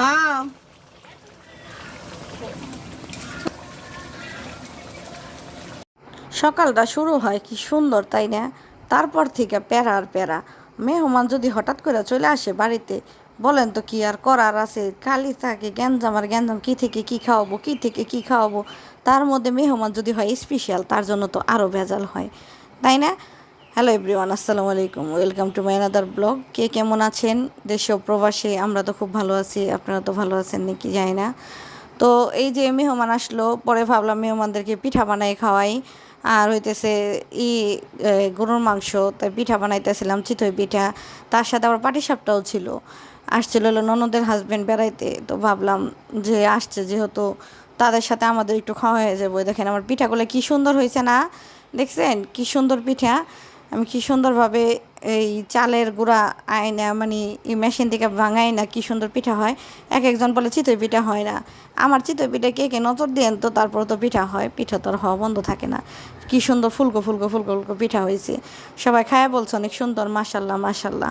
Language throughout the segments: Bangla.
হ্যাঁ, সকালটা শুরু হয় কি সুন্দর, তাই না? তারপর থেকে প্যারা আর প্যারা। মেহমান যদি হঠাৎ করে চলে আসে বাড়িতে, বলেন তো কি আর করার আছে? খালি থাকে গ্যাঞ্জাম আর গ্যাঞ্জাম, কী থেকে কী খাওয়াবো, কী থেকে কী খাওয়াবো। তার মধ্যে মেহমান যদি হয় স্পেশাল, তার জন্য তো আরও ভেজাল হয়, তাই না? হ্যালো এভরিওয়ান, আসসালামু আলাইকুম, welcome to my another blog. কে কেমন আছেন দেশে ও প্রবাসে? আমরা তো খুব ভালো আছি, আপনারা তো ভালো আছেন নাকি জানি না। তো এই যে মেহমান আসলো, পরে ভাবলাম মেহমানদেরকে পিঠা বানাই খাওয়াই। আর হইতেছে ই গরুর মাংস, তাই পিঠা বানাইতেছিলাম, চিতই পিঠা। তার সাথে আবার পাটিসাপটাও ছিল। আসছিল হলো ননদের হাজবেন্ড বেড়াইতে, তো ভাবলাম যে আসছে যেহেতু, তাদের সাথে আমাদের একটু খাওয়া হয়ে যাবো। দেখেন আমার পিঠাগুলো কি সুন্দর হয়েছে না? দেখছেন কি সুন্দর পিঠা? আমি কি সুন্দরভাবে এই চালের গুঁড়া আয়না, মানে এই মেশিন থেকে ভাঙাই না, কি সুন্দর পিঠা হয়। এক একজন বলে চিতই পিঠা হয় না। আমার চিতই পিঠা কে কে নজর দেন তো, তারপর তো পিঠা হয়। পিঠা তো আর হওয়া বন্ধ থাকে না। কি সুন্দর ফুলকো ফুলকো ফুলকো ফুলকো পিঠা হয়েছে। সবাই খায়া বলছে অনেক সুন্দর, মাশাল্লাহ মাশাল্লাহ।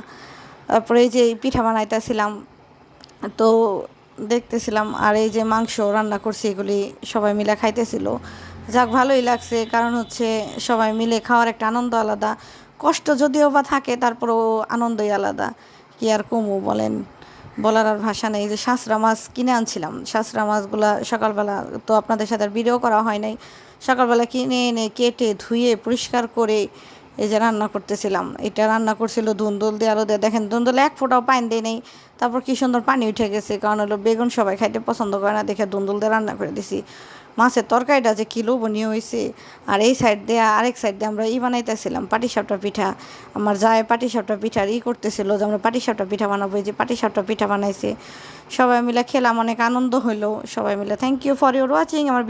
তারপরে এই যে এই পিঠা বানাইতেছিলাম, তো দেখতেছিলাম। আর এই যে মাংস রান্না করছি, এগুলি সবাই মিলে খাইতেছিল। যাক, ভালোই লাগছে, কারণ হচ্ছে সবাই মিলে খাওয়ার একটা আনন্দ আলাদা। কষ্ট যদিও বা থাকে, তারপরেও আনন্দই আলাদা। কি আর কমু বলেন, বলার আর ভাষা নেই। যে শাঁসরা মাছ কিনে আনছিলাম, শাঁসরা মাছগুলা সকালবেলা, তো আপনাদের সাথে আর ভিডিও করা হয় নাই। সকালবেলা কিনে এনে কেটে ধুয়ে পরিষ্কার করে এই যে রান্না করতেছিলাম। এটা রান্না করছিল ধুন্দুল দিয়ে, আলু দিয়ে। দেখেন ধুন্দুলে এক ফোঁটাও পানি দিয়ে নেই। তারপর কি সুন্দর পানি উঠে গেছে, কারণ হলো বেগুন সবাই খাইতে পছন্দ করে না দেখে ধুন্দুল দিয়ে রান্না করে দিছি। মাছের তরকারিটা যে কি লোভনীয় হয়েছে। আর এই সাইড দিয়ে, আরেক সাইড দিয়ে আমরা বানাইতেছিলাম পাটিসাপটা পিঠা। আমার যায় পাটিসাপটা পিঠার করতেছিল যে আমরা পাটিসাপটা পিঠা বানাবো। এই যে পাটিসাপটা পিঠা বানাইছে, সবাই মিলে খেলাম, অনেক আনন্দ হইলো সবাই মিলে। Thank you for your watching আমার